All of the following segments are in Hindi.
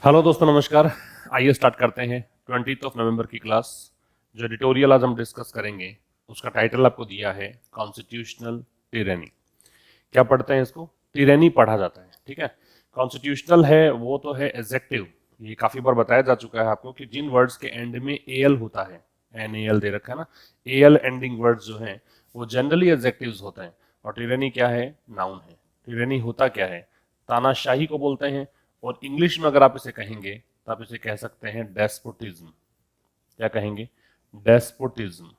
हेलो दोस्तों, नमस्कार। आइए स्टार्ट करते हैं 20 नवंबर की क्लास। जो एडिटोरियल आज हम डिस्कस करेंगे उसका टाइटल आपको दिया है कॉन्स्टिट्यूशनल टिरेनी। क्या पढ़ते हैं इसको? टिरेनी पढ़ा जाता है, ठीक है। कॉन्स्टिट्यूशनल है वो तो है एडजेक्टिव। ये काफी बार बताया जा चुका है आपको कि जिन वर्ड्स के एंड में एल होता है, एन ए एल दे रखा है ना, एल एंडिंग वर्ड्स जो हैं वो जनरली एडजेक्टिव्स होते हैं। और टिरेनी क्या है? नाउन है। टिरेनी होता क्या है? तानाशाही को बोलते हैं। और इंग्लिश में अगर आप इसे कहेंगे तो आप इसे कह सकते हैं डेस्पोटिज्म। क्या कहेंगे? डेस्पोटिज्म।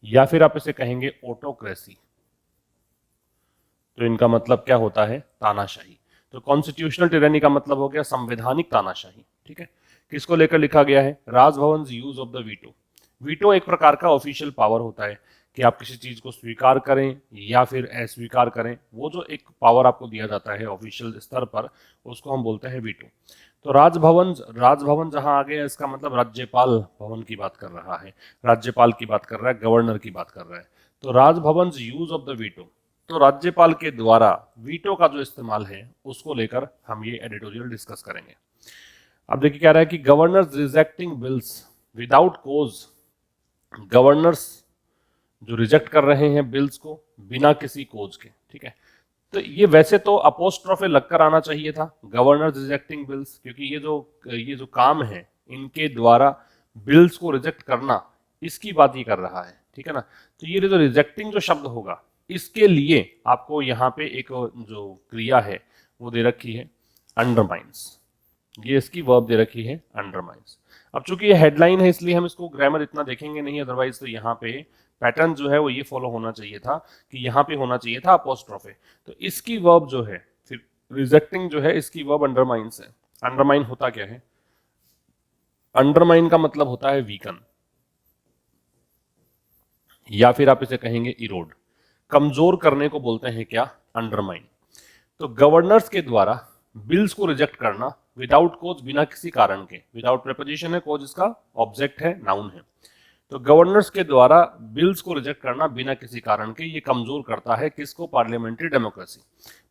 या फिर आप इसे कहेंगे ऑटोक्रेसी। तो इनका मतलब क्या होता है? तानाशाही। तो कॉन्स्टिट्यूशनल टिरेनी का मतलब हो गया संवैधानिक तानाशाही, ठीक है। किसको लेकर लिखा गया है? Raj Bhavan use of the veto. Veto एक प्रकार का ऑफिशियल पावर होता है कि आप किसी चीज को स्वीकार करें या फिर अस्वीकार करें। वो जो एक पावर आपको दिया जाता है ऑफिशियल स्तर पर, उसको हम बोलते हैं वीटो। तो राजभवन, राजभवन जहां आ गया इसका मतलब राज्यपाल भवन की बात कर रहा है, राज्यपाल की बात कर रहा है, गवर्नर की बात कर रहा है। तो Raj Bhavan use of the veto, तो राज्यपाल के द्वारा वीटो का जो इस्तेमाल है उसको लेकर हम ये एडिटोरियल डिस्कस करेंगे। अब देखिए क्या रहा है कि गवर्नर्स रिजेक्टिंग बिल्स विदाउट कोज। गवर्नर्स जो रिजेक्ट कर रहे हैं बिल्स को बिना किसी कोज के, ठीक है। तो ये वैसे तो अपोस्ट्रोफे लगकर आना चाहिए था, गवर्नर्स रिजेक्टिंग बिल्स, क्योंकि ये जो काम है इनके द्वारा बिल्स को रिजेक्ट करना, इसकी बात ही कर रहा है, ठीक है ना। तो ये जो रिजेक्टिंग जो शब्द होगा इसके लिए आपको यहाँ पे एक जो क्रिया है वो दे रखी है अंडरमाइंस। ये इसकी वर्ब दे रखी है अंडरमाइंस। अब चूंकि ये हेडलाइन है इसलिए हम इसको ग्रामर इतना देखेंगे नहीं, अदरवाइज तो यहाँ पे पैटर्न जो है वो ये फॉलो होना चाहिए था कि यहाँ पे होना चाहिए था अपोस्ट्रोफे। तो इसकी वर्ब जो है, फिर रिजेक्टिंग जो है इसकी वर्ब अंडरमाइंस है। अंडरमाइन होता क्या है? अंडरमाइन का मतलब होता है वीकन, या फिर आप इसे कहेंगे इरोड। कमजोर करने को बोलते हैं क्या? अंडरमाइन। तो गवर्नर्स के द्वारा बिल्स को रिजेक्ट करना विदाउट कोज, बिना किसी कारण के। विदाउट प्रेपोजिशन है, कोज इसका ऑब्जेक्ट है, नाउन है। तो गवर्नर्स के द्वारा बिल्स को रिजेक्ट करना बिना किसी कारण के, ये कमजोर करता है किसको? Parliamentary democracy.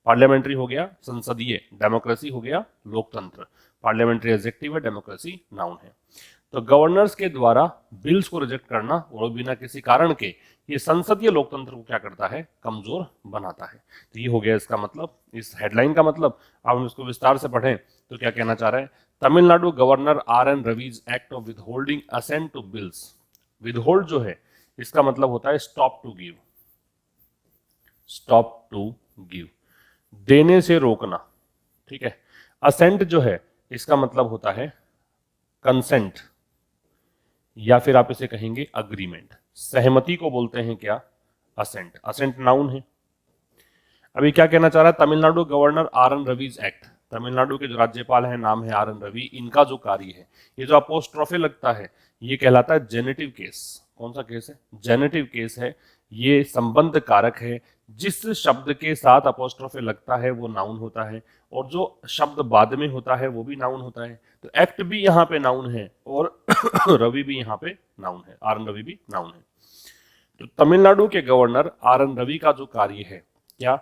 पार्लियामेंट्री हो गया संसदीय, डेमोक्रेसी हो गया लोकतंत्र। पार्लियामेंट्री एडजेक्टिव है, डेमोक्रेसी नाउन है। तो गवर्नर्स के द्वारा बिल्स को रिजेक्ट करना और बिना किसी कारण के, ये संसदीय लोकतंत्र को क्या करता है? कमजोर बनाता है। तो ये हो गया इसका मतलब, इस हेडलाइन का मतलब। अब हम इसको विस्तार से पढ़ें तो क्या कहना चाह रहा है? Tamil Nadu governor R N Ravi's act of withholding assent to bills. Withhold जो है इसका मतलब होता है stop to give. Stop to give, देने से रोकना, ठीक है। असेंट जो है इसका मतलब होता है कंसेंट, या फिर आप इसे कहेंगे अग्रीमेंट। सहमति को बोलते हैं क्या? असेंट। असेंट नाउन है। अभी क्या कहना चाह रहा है? Tamil Nadu governor R N Ravi's act. Tamil Nadu के जो राज्यपाल हैं नाम है आर एन रवि, इनका जो कार्य है, ये जो अपोस्ट्रोफे लगता है ये कहलाता है जेनेटिव केस। कौन सा केस है? जेनेटिव केस है। ये संबंध कारक है। जिस शब्द के साथ अपोस्ट्रोफे लगता है वो नाउन होता है, और जो शब्द बाद में होता है वो भी नाउन होता है। तो एक्ट भी यहाँ पे नाउन है और रवि भी यहाँ पे नाउन है, आर एन रवि भी नाउन है। तो तमिलनाडु के गवर्नर आर एन रवि का जो कार्य है क्या?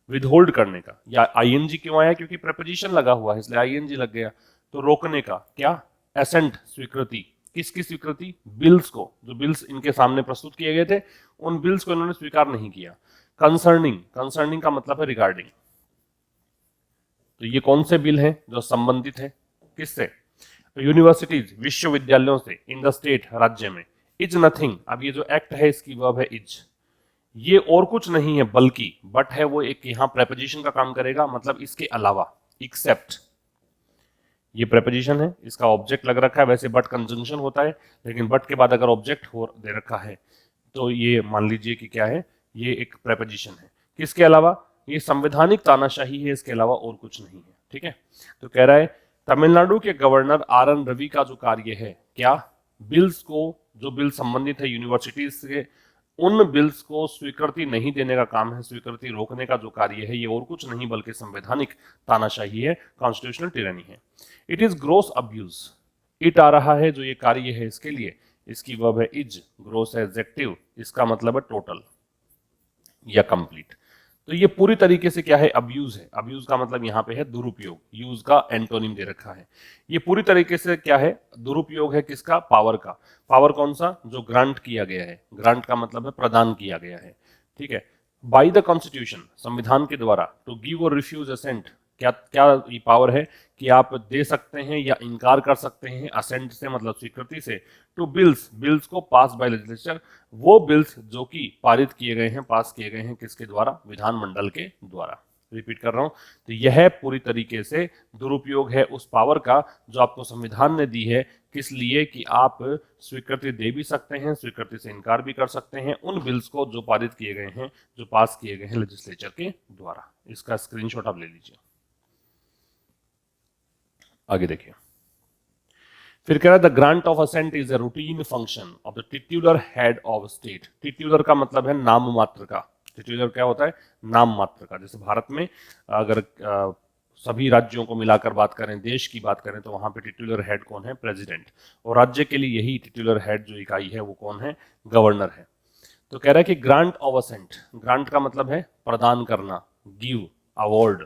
विदहोल्ड करने का। या आईएनजी क्यों आया? क्योंकि प्रपोजिशन लगा हुआ है इसलिए आईएनजी लग गया। तो रोकने का क्या? एसेंट, स्वीकृति। किसकी स्वीकृति? बिल्स को। जो बिल्स इनके सामने प्रस्तुत किए गए थे उन बिल्स को इन्होंने स्वीकार नहीं किया। कंसर्निंग, कंसर्निंग का मतलब है रिगार्डिंग। तो ये कौन से बिल हैं जो संबंधित है? किससे? यूनिवर्सिटीज, विश्वविद्यालयों से। इन द स्टेट, राज्य में। इज नथिंग, अब ये जो एक्ट है इसकी वर्ब है इज। ये और कुछ नहीं है बल्कि, बट है वो एक यहाँ प्रेपोजिशन का काम करेगा, मतलब इसके अलावा। एक्सेप्ट, ये प्रेपोजिशन है, इसका ऑब्जेक्ट लग रखा है। वैसे बट कंजंक्शन होता है, लेकिन बट के बाद अगर ऑब्जेक्ट हो दे रखा है तो ये मान लीजिए कि क्या है? ये एक प्रेपोजिशन है। किसके अलावा? ये संवैधानिक तानाशाही है, इसके अलावा और कुछ नहीं है, ठीक है। तो कह रहा है तमिलनाडु के गवर्नर आर एन रवि का जो कार्य है क्या? बिल्स को, जो बिल संबंधित है यूनिवर्सिटीज से, उन बिल्स को स्वीकृति नहीं देने का काम है। स्वीकृति रोकने का जो कार्य है ये और कुछ नहीं बल्कि संवैधानिक तानाशाही है, कॉन्स्टिट्यूशनल टिरानी है। It is gross abuse. It आ रहा है जो ये कार्य है इसके लिए, इसकी वर्ब है इज, ग्रोस एडजेक्टिव, इसका मतलब है टोटल या कंप्लीट। तो ये पूरी तरीके से क्या है, अब्यूज है। अब्यूज का मतलब यहाँ पे है दुरुपयोग, यूज का एंटोनिम दे रखा है। ये पूरी तरीके से क्या है, दुरुपयोग है किसका, पावर का। पावर कौन सा, जो ग्रांट किया गया है। ग्रांट का मतलब है प्रदान किया गया है, ठीक है। बाई द कॉन्स्टिट्यूशन, संविधान के द्वारा, टू गिव और रिफ्यूज असेंट, क्या क्या ये पावर है कि आप दे सकते हैं या इनकार कर सकते हैं, असेंट से मतलब स्वीकृति से, टू बिल्स, बिल्स को पास बाय लेजिस्लेचर, वो बिल्स जो कि पारित किए गए हैं, पास किए गए हैं किसके द्वारा, विधानमंडल के द्वारा। रिपीट कर रहा हूं, तो यह पूरी तरीके से दुरुपयोग है उस पावर का जो आपको संविधान ने दी है, किस लिए कि आप स्वीकृति दे भी सकते हैं, स्वीकृति से इनकार भी कर सकते हैं उन बिल्स को जो पारित किए गए हैं, जो पास किए गए हैं लेजिस्लेचर के द्वारा। इसका स्क्रीनशॉट आप ले लीजिए। आगे देखिए, फिर कह रहा है the grant of assent is a routine function of the titular head of state. Titular का मतलब है नाम मात्र का। टिट्यूलर क्या होता है, नाम मात्र का। जैसे भारत में अगर सभी राज्यों को मिलाकर बात करें, देश की बात करें, तो वहां पे टिट्यूलर हेड कौन है, प्रेसिडेंट। और राज्य के लिए यही टिट्यूलर हेड जो इकाई है वो कौन है, गवर्नर है। तो कह रहा है कि ग्रांट ऑफ असेंट, ग्रांट का मतलब है प्रदान करना, गिव, अवार्ड,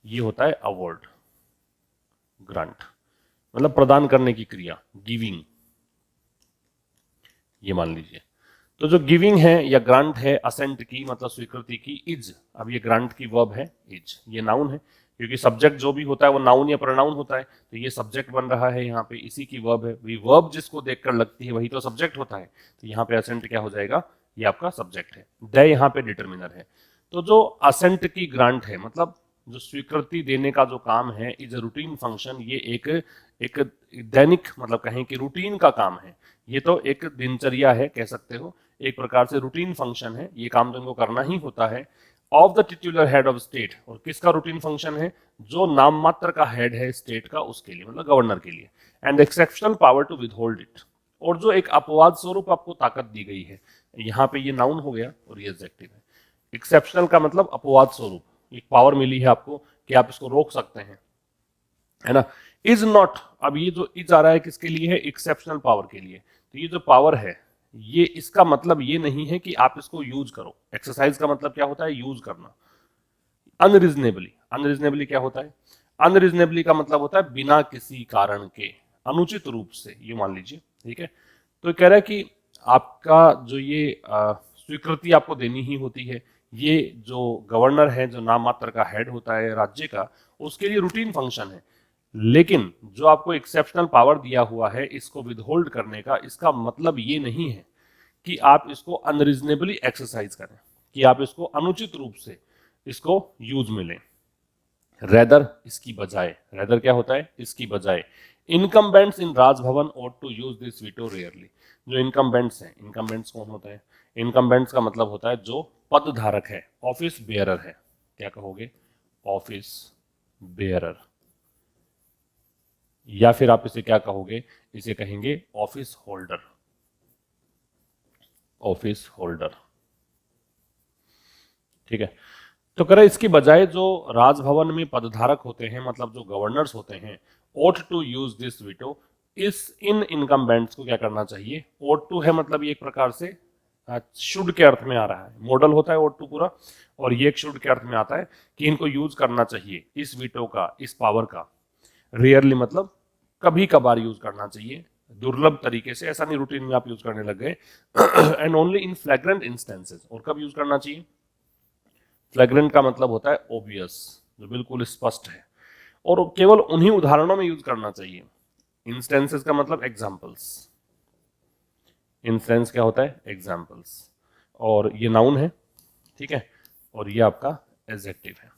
ये होता है अवार्ड। ग्रांट मतलब प्रदान करने की क्रिया, गिविंग, ये मान लीजिए। तो जो गिविंग है या ग्रांट है असेंट की मतलब स्वीकृति की, इज, अब ये ग्रांट की वर्ब है इज, ये नाउन है क्योंकि सब्जेक्ट जो भी होता है वो नाउन या प्रोनाउन होता है, तो ये सब्जेक्ट बन रहा है यहाँ पे, इसी की वर्ब है। वर्ब जिसको देखकर लगती है वही तो सब्जेक्ट होता है, तो यहाँ पे असेंट क्या हो जाएगा, ये आपका सब्जेक्ट है। द यहाँ पे डिटर्मिनर है। तो जो असेंट की ग्रांट है मतलब जो स्वीकृति देने का जो काम है, इज अ रूटीन फंक्शन, ये एक दैनिक मतलब कहें कि रूटीन का काम है। ये तो एक दिनचर्या है कह सकते हो, एक प्रकार से रूटीन फंक्शन है, ये काम तो इनको करना ही होता है। Of the titular head of state, और किसका रूटीन फंक्शन है, जो नाम मात्र का हेड है स्टेट का, उसके लिए मतलब गवर्नर के लिए। And exceptional power to withhold it, और जो एक अपवाद स्वरूप आपको ताकत दी गई है, यहाँ पे ये नाउन हो गया और ये एडजेक्टिव है। एक्सेप्शनल का मतलब अपवाद स्वरूप, एक पावर मिली है आपको कि आप इसको रोक सकते हैं, है ना। इज नॉट, अब ये जो इज आ रहा है किसके लिए है, एक्सेप्शनल पावर के लिए। तो ये जो पावर है, ये इसका मतलब ये नहीं है कि आप इसको यूज करो। एक्सरसाइज का मतलब क्या होता है, यूज करना। अनरीजनेबली, अनरीजनेबली क्या होता है, अनरीजनेबली का मतलब होता है बिना किसी कारण के, अनुचित रूप से, ये मान लीजिए, ठीक है। तो कह रहा है कि आपका जो ये स्वीकृति आपको देनी ही होती है, ये जो गवर्नर है, जो नाम मात्र का हेड होता है राज्य का, उसके लिए रूटीन फंक्शन है। लेकिन जो आपको एक्सेप्शनल पावर दिया हुआ है इसको विदहोल्ड करने का, इसका मतलब ये नहीं है कि आप इसको अनरीजनेबली एक्सरसाइज करें, कि आप इसको अनुचित रूप से इसको यूज में लें। रेदर, इसकी बजाय, रेदर क्या होता है, इसकी बजाय। इनकम्बेंट्स इन राजभवन और to use this veto rarely. जो इनकम्बेंट्स हैं, इनकम्बेंट्स कौन होता है, इनकम्बेंट्स का मतलब होता है जो पद धारक है, ऑफिस बेयरर है। क्या कहोगे, ऑफिस बेयरर, या फिर आप इसे क्या कहोगे, इसे कहेंगे ऑफिस होल्डर, ऑफिस होल्डर, ठीक है। तो करें इसकी बजाय जो राजभवन में पदधारक होते हैं मतलब जो गवर्नर्स होते हैं, ओट टू यूज दिस वीटो, इस इन इनकम्बेंट्स को क्या करना चाहिए, ओट टू है मतलब ये एक प्रकार से शुड के अर्थ में आ रहा है, मॉडल होता है ओट टू पूरा, और ये एक शुड के अर्थ में आता है कि इनको यूज करना चाहिए, इस वीटो का, इस पावर का। रेयरली मतलब कभी कभार यूज करना चाहिए, दुर्लभ तरीके से, ऐसा नहीं रूटीन में आप यूज करने लग गए। एंड ओनली इन फ्लैग्रेंट इंस्टेंसेस, और कब यूज करना चाहिए, फ्लैग्रेंट का मतलब होता है ओबियस, जो बिल्कुल स्पष्ट है, और केवल उन्हीं उदाहरणों में यूज करना चाहिए। इंस्टेंसेस का मतलब एग्जाम्पल्स, इंस्टेंस क्या होता है, एग्जाम्पल्स, और ये नाउन है, ठीक है, और ये आपका एडजेक्टिव है।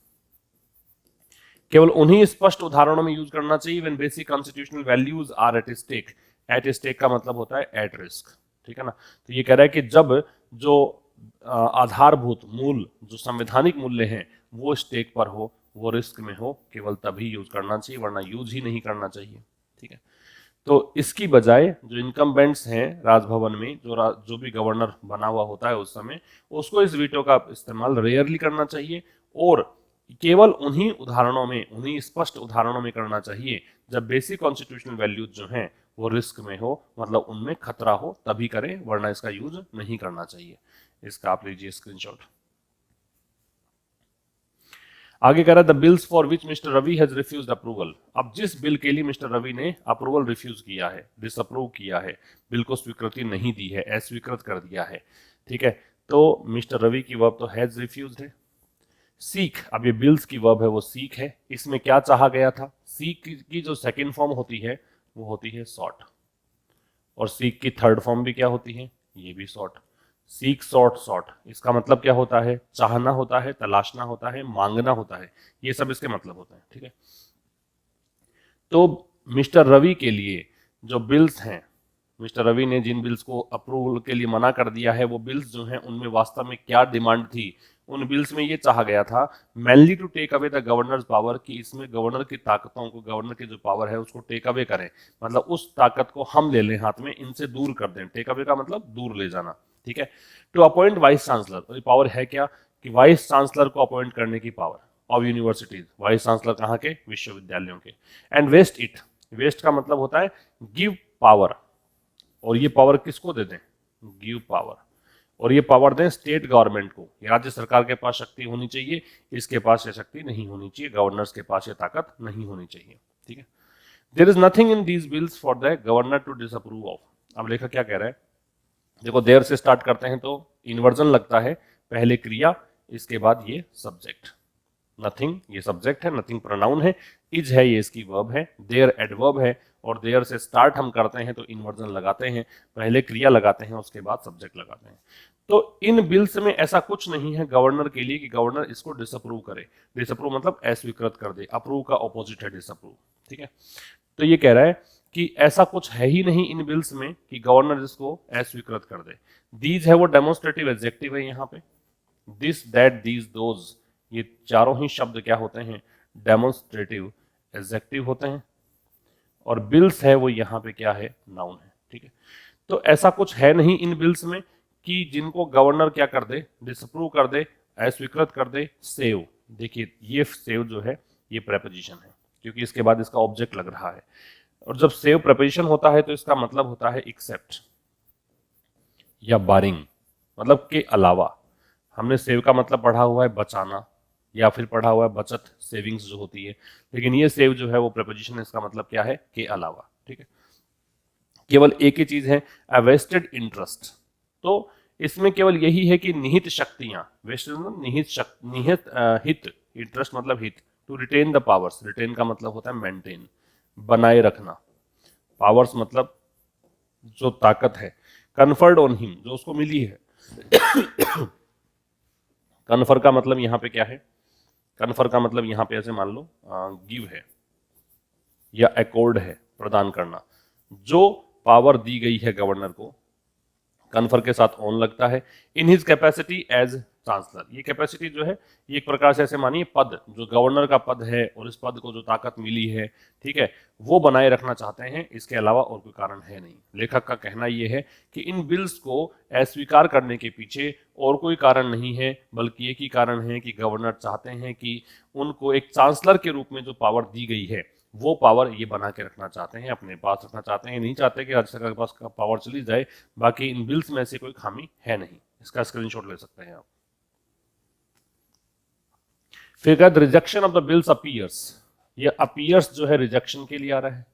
केवल उन्हीं स्पष्ट उदाहरणों में यूज करना चाहिए when basic constitutional values are at stake. At stake का मतलब होता है एट रिस्क, ठीक है ना। तो ये कह रहा है कि जब जो आधारभूत मूल जो संवैधानिक मूल्य हैं वो स्टेक पर हो, वो रिस्क में हो, केवल तभी यूज करना चाहिए, वरना यूज ही नहीं करना चाहिए, ठीक है। तो इसकी बजाय जो इनकम्बेंट्स हैं राजभवन में, जो भी गवर्नर बना हुआ होता है उस समय, उसको इस वीटो का इस्तेमाल रेयरली करना चाहिए, और केवल उन्हीं उदाहरणों में, उन्हीं स्पष्ट उदाहरणों में करना चाहिए जब बेसिक कॉन्स्टिट्यूशनल वैल्यूज जो हैं वो रिस्क में हो, मतलब उनमें खतरा हो, तभी करें, वरना इसका यूज नहीं करना चाहिए। इसका आप लीजिए स्क्रीनशॉट। आगे कह रहा है the bills for which mister Ravi has refused approval. अब जिस बिल के लिए मिस्टर रवि ने अप्रूवल रिफ्यूज किया है, डिसअप्रूव किया है, बिल को स्वीकृति नहीं दी है, अस्वीकृत कर दिया है, ठीक है, तो मिस्टर रवि की वर्ब तो हैज रिफ्यूज्ड है। सीक, अब ये बिल्स की वर्ब है वो सीक है, इसमें क्या चाहा गया था, सीक की जो सेकेंड फॉर्म होती है वो होती है सॉट, और सीक की थर्ड फॉर्म भी क्या होती है, ये भी सॉट। सीक सॉट सॉट, इसका मतलब क्या होता है, चाहना होता है, तलाशना होता है, मांगना होता है, ये सब इसके मतलब होते हैं, ठीक है। तो मिस्टर रवि के लिए जो बिल्स हैं, मिस्टर रवि ने जिन बिल्स को अप्रूवल के लिए मना कर दिया है, वो बिल्स जो हैं उनमें वास्तव में क्या डिमांड थी, उन बिल्स में ये चाहा गया था mainly to take away the governor's power, कि इसमें गवर्नर की ताकतों को, गवर्नर की जो पावर है उसको टेक अवे करें, मतलब उस ताकत को हम ले लें हाथ में, इनसे दूर कर दें। टेक अवे का मतलब दूर ले जाना, ठीक है। टू अपॉइंट वाइस चांसलर, और ये पावर है क्या कि वाइस चांसलर को अपॉइंट करने की power of universities, vice chancellor कहाँ के, विश्वविद्यालयों के। एंड वेस्ट इट, वेस्ट का मतलब होता है गिव पावर, और ये पावर किसको दे दें, गिव पावर, और ये पावर दें स्टेट गवर्नमेंट को। राज्य सरकार के पास शक्ति होनी चाहिए, इसके पास ये शक्ति नहीं होनी चाहिए, गवर्नर्स के पास ये ताकत नहीं होनी चाहिए, ठीक है। There is nothing in these bills for the governor to disapprove of. अब लेखक क्या कह रहा है, देखो देयर से स्टार्ट करते हैं तो इन्वर्जन लगता है, पहले क्रिया, इसके बाद ये सब्जेक्ट। नथिंग ये सब्जेक्ट है, नथिंग प्रोनाउन है, इज है ये इसकी वर्ब है, देयर एडवर्ब है, और देयर से स्टार्ट हम करते हैं तो इन्वर्जन लगाते हैं, पहले क्रिया लगाते हैं उसके बाद सब्जेक्ट लगाते हैं। तो इन बिल्स में ऐसा कुछ नहीं है गवर्नर के लिए कि गवर्नर इसको डिसअप्रूव करे। डिसअप्रूव मतलब अस्वीकृत कर दे, अप्रूव का ऑपोजिट है डिसअप्रूव, ठीक है। तो ये कह रहा है कि ऐसा कुछ है ही नहीं इन बिल्स में कि गवर्नर इसको अस्वीकृत कर दे। दीज है वो डेमोन्स्ट्रेटिव एडजेक्टिव है यहाँ पे, दिस दैट दीज दोज, ये चारों ही शब्द क्या होते हैं, डेमोन्स्ट्रेटिव एडजेक्टिव होते हैं, और बिल्स है वो यहाँ पे क्या है, नाउन है, ठीक है। तो ऐसा कुछ है नहीं इन बिल्स में कि जिनको गवर्नर क्या कर दे, डिसअप्रूव कर दे, अस्वीकृत कर दे। सेव, देखिए ये सेव जो है ये प्रेपोजिशन है, क्योंकि इसके बाद इसका ऑब्जेक्ट लग रहा है, और जब सेव प्रेपोजिशन होता है तो इसका मतलब होता है एक्सेप्ट या बारिंग, मतलब के अलावा। हमने सेव का मतलब पढ़ा हुआ है बचाना, या फिर पढ़ा हुआ है बचत, सेविंग्स जो होती है, लेकिन ये सेव जो है वो प्रेपोजिशन है, इसका मतलब क्या है, के अलावा, ठीक है। केवल एक ही चीज है, अ वेस्टेड इंटरेस्ट, तो इसमें केवल यही है कि निहित शक्तियां, वेस्टेड मतलब निहित हित, इंटरेस्ट मतलब हित, to retain the powers, retain का मतलब होता है मेंटेन, बनाए रखना, पावर्स मतलब जो ताकत है, कन्फर्ड ऑन हिम, जो उसको मिली है। कन्फर का मतलब यहाँ पे क्या है, कन्फर का मतलब यहाँ पे ऐसे मान लो गिव है या अकॉर्ड है, प्रदान करना। जो पावर दी गई है गवर्नर को, कन्फर के साथ ऑन लगता है, in his capacity as chancellor, ये कैपेसिटी जो है ये एक प्रकार से ऐसे मानिए पद, जो गवर्नर का पद है और इस पद को जो ताकत मिली है, ठीक है, वो बनाए रखना चाहते हैं, इसके अलावा और कोई कारण है नहीं। लेखक का कहना ये है कि इन बिल्स को अस्वीकार करने के पीछे और कोई कारण नहीं है, बल्कि एक ही कारण है कि गवर्नर चाहते हैं कि उनको एक चांसलर के रूप में जो पावर दी गई है वो पावर ये बना के रखना चाहते हैं, अपने पास रखना चाहते हैं, नहीं चाहते कि राज्य सरकार के पास पावर चली जाए। बाकी इन बिल्स में ऐसी कोई खामी है नहीं, इसका स्क्रीनशॉट ले सकते हैं आप। फिर rejection of the bills appears, ये अपीयर्स जो है रिजेक्शन के लिए आ रहा है।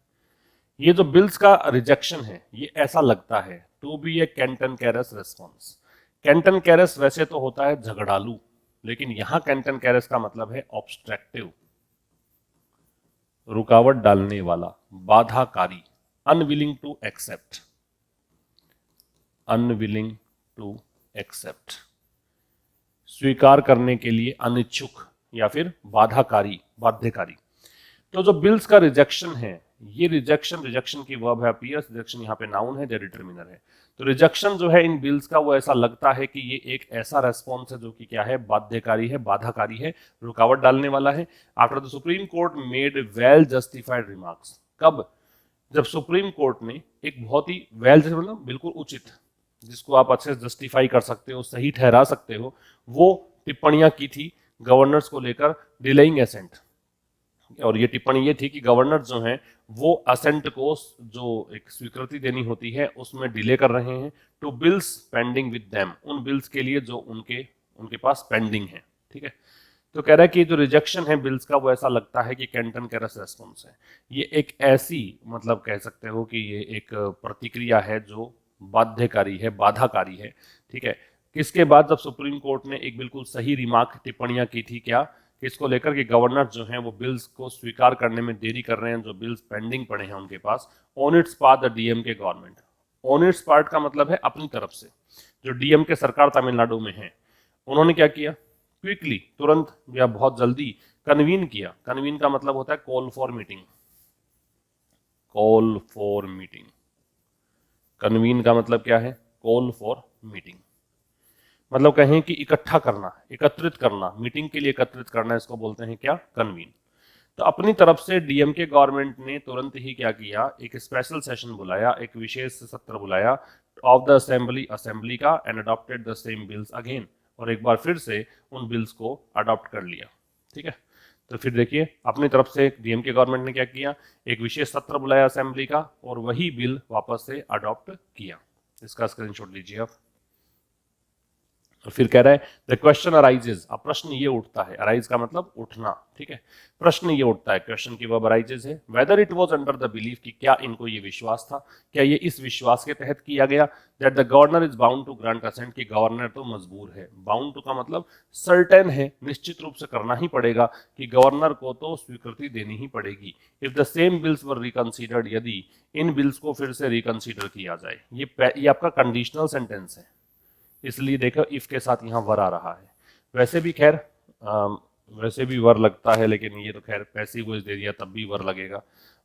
ये जो बिल्स का रिजेक्शन है ये ऐसा लगता है to be a cantankerous response. Cantankerous वैसे तो होता है झगड़ालू, लेकिन यहां कैंटन कैरस का मतलब है ऑब्स्ट्रक्टिव, रुकावट डालने वाला, बाधाकारी, unwilling to accept, unwilling to accept, स्वीकार करने के लिए अनिच्छुक, या फिर बाधाकारी, बाध्यकारी। तो जो बिल्स का रिजेक्शन है, ये रिजेक्शन की वर्ब है अपीयर्स, रिजेक्शन यहाँ पे नाउन है, डिटरमिनर है। तो रिजेक्शन जो है इन बिल्स का वो ऐसा लगता है कि ये एक ऐसा रेस्पॉन्स है जो कि क्या है, बाध्यकारी है, बाधाकारी है, रुकावट डालने वाला है। After the supreme court made well justified remarks, कब, जब सुप्रीम कोर्ट ने एक बहुत ही वेल मतलब बिल्कुल उचित, जिसको आप अच्छे से जस्टिफाई कर सकते हो, सही ठहरा सकते हो, वो टिप्पणियां की थी गवर्नर्स को लेकर, डिलेइंग एसेंट। और ये टिप्पणी ये थी कि गवर्नर जो हैं वो असेंट को जो एक स्वीकृति देनी होती है उसमें डिले कर रहे हैं, to bills pending with them, उन बिल्स के लिए जो उनके पास पेंडिंग है, ठीक है। तो कह रहा है कि जो रिजेक्शन है बिल्स का वो ऐसा लगता है कि कैंटनकरस रेस्पॉन्स है। ये एक ऐसी मतलब कह सकते हो कि ये एक प्रतिक्रिया है जो बाध्यकारी है, बाधाकारी है, ठीक है। किसके बाद, जब सुप्रीम कोर्ट ने एक बिल्कुल सही रिमार्क टिप्पणियां की थी, क्या, किसको लेकर कि गवर्नर जो हैं वो बिल्स को स्वीकार करने में देरी कर रहे हैं, जो बिल्स पेंडिंग पड़े हैं उनके पास। On its part the DMK government, on its part का मतलब है अपनी तरफ से, जो डीएमके सरकार तमिलनाडु में है उन्होंने क्या किया, क्विकली, तुरंत या बहुत जल्दी कन्वीन किया। कन्वीन का मतलब होता है call for meeting, call for meeting. Convene का मतलब क्या है, कॉल फॉर मीटिंग, मतलब कहें कि इकट्ठा करना, एकत्रित करना, मीटिंग के लिए एकत्रित करना, इसको बोलते हैं क्या, कन्वीन। तो अपनी तरफ से डीएमके गवर्नमेंट ने तुरंत ही क्या किया, एक स्पेशल सेशन बुलाया, एक विशेष सत्र बुलाया ऑफ द असेंबली, असेंबली का, and adopted the same bills again, और एक बार फिर से उन बिल्स को अडॉप्ट कर लिया, ठीक है। तो फिर देखिए अपनी तरफ से डीएमके गवर्नमेंट ने क्या किया, एक विशेष सत्र बुलाया असेंबली का और वही बिल वापस से अडॉप्ट किया। इसका स्क्रीनशॉट लीजिए आप। और फिर कह रहा है द क्वेश्चन अराइजेज, अब प्रश्न ये उठता है, अराइज का मतलब उठना, ठीक है। प्रश्न ये उठता है, क्वेश्चन की वर्ब अराइजेज है, whether it was under the belief, कि क्या इनको ये विश्वास था, क्या ये इस विश्वास के तहत किया गया, that the governor is bound to grant assent, कि गवर्नर तो मजबूर है, बाउंड टू का मतलब सर्टेन है, निश्चित रूप से करना ही पड़ेगा, कि गवर्नर को तो स्वीकृति देनी ही पड़ेगी। इफ द सेम बिल्स वर रिकंसीडर्ड, यदि इन बिल्स को फिर से रिकंसीडर किया जाए, ये आपका कंडीशनल सेंटेंस है, इसलिए देखो इफ के साथ यहाँ वर आ रहा है। वैसे भी खैर वैसे भी वर लगता है, लेकिन ये तो खैर पैसिव वॉइस दे दिया तब भी वर लगेगा,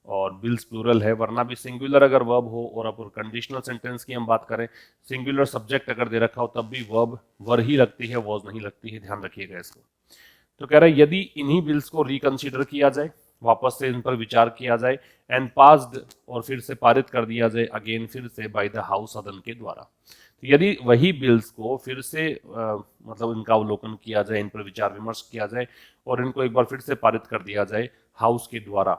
और बिल्स प्लूरल है, वरना भी सिंगुलर अगर वर्ब हो, और अब कंडीशनल सेंटेंस की हम बात करें, सिंगुलर सब्जेक्ट अगर दे रखा हो तब भी वर्ब वर ही लगती है, वॉज नहीं लगती है, ध्यान रखिएगा इसको। तो कह रहा है यदि इन्हीं बिल्स को रिकंसीडर किया जाए, वापस से इन पर विचार किया जाए, एंड पास्ड, और फिर से पारित कर दिया जाए, अगेन फिर से बाय द हाउस सदन के द्वारा। तो यदि वही बिल्स को फिर से मतलब इनका अवलोकन किया जाए, इन पर विचार विमर्श किया जाए और इनको एक बार फिर से पारित कर दिया जाए हाउस के द्वारा,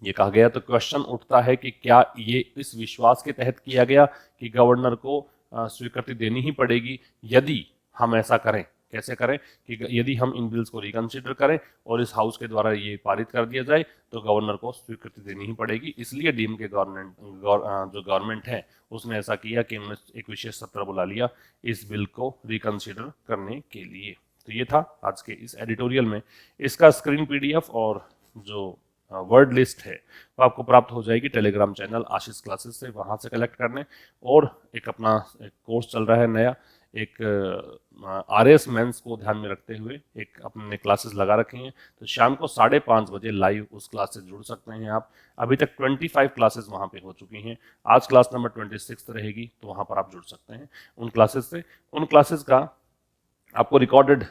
ये कहा गया, तो क्वेश्चन उठता है कि क्या ये इस विश्वास के तहत किया गया कि गवर्नर को स्वीकृति देनी ही पड़ेगी, यदि हम ऐसा करें, कैसे करें, कि यदि हम इन बिल्स को रिकंसिडर करें और इस हाउस के द्वारा ये पारित कर दिया जाए तो गवर्नर को स्वीकृति देनी ही पड़ेगी। इसलिए डीएम के जो गवर्नमेंट है उसने ऐसा किया कि उन्होंने एक विशेष सत्र बुला लिया इस बिल को रिकंसिडर करने के लिए। तो ये था आज के इस एडिटोरियल में। इसका स्क्रीन पीडीएफ और जो वर्ड लिस्ट है वो आपको प्राप्त हो जाएगी टेलीग्राम चैनल आशीष क्लासेस से, वहाँ से कलेक्ट करने। और एक अपना एक कोर्स चल रहा है नया, एक RAS मेंस को ध्यान में रखते हुए एक अपने क्लासेस लगा रखी हैं, तो शाम को 5:30 बजे लाइव उस क्लास से जुड़ सकते हैं आप। अभी तक 25 क्लासेस वहाँ पे हो चुकी हैं, आज क्लास नंबर 26 रहेगी, तो वहाँ पर आप जुड़ सकते हैं उन क्लासेस से। उन क्लासेस का आपको रिकॉर्डेड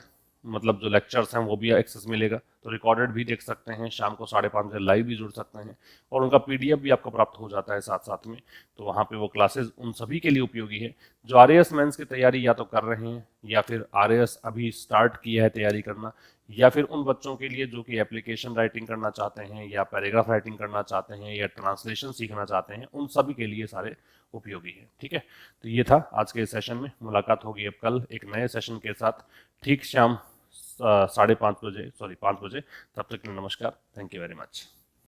मतलब जो लेक्चर्स हैं वो भी एक्सेस मिलेगा, तो रिकॉर्डेड भी देख सकते हैं, शाम को 5:30 बजे लाइव भी जुड़ सकते हैं, और उनका पीडीएफ भी आपको प्राप्त हो जाता है साथ साथ में। तो वहाँ पे वो क्लासेस उन सभी के लिए उपयोगी है जो RAS मेंस की तैयारी या तो कर रहे हैं, या फिर RAS अभी स्टार्ट किया है तैयारी करना, या फिर उन बच्चों के लिए जो कि एप्लीकेशन राइटिंग करना चाहते हैं, या पैराग्राफ राइटिंग करना चाहते हैं, या ट्रांसलेशन सीखना चाहते हैं, उन सभी के लिए सारे उपयोगी है। ठीक है, तो ये था आज के सेशन में। मुलाकात होगी अब कल एक नए सेशन के साथ, ठीक शाम 5:30 बजे, 5 बजे। तब तक के लिए नमस्कार, थैंक यू वेरी मच।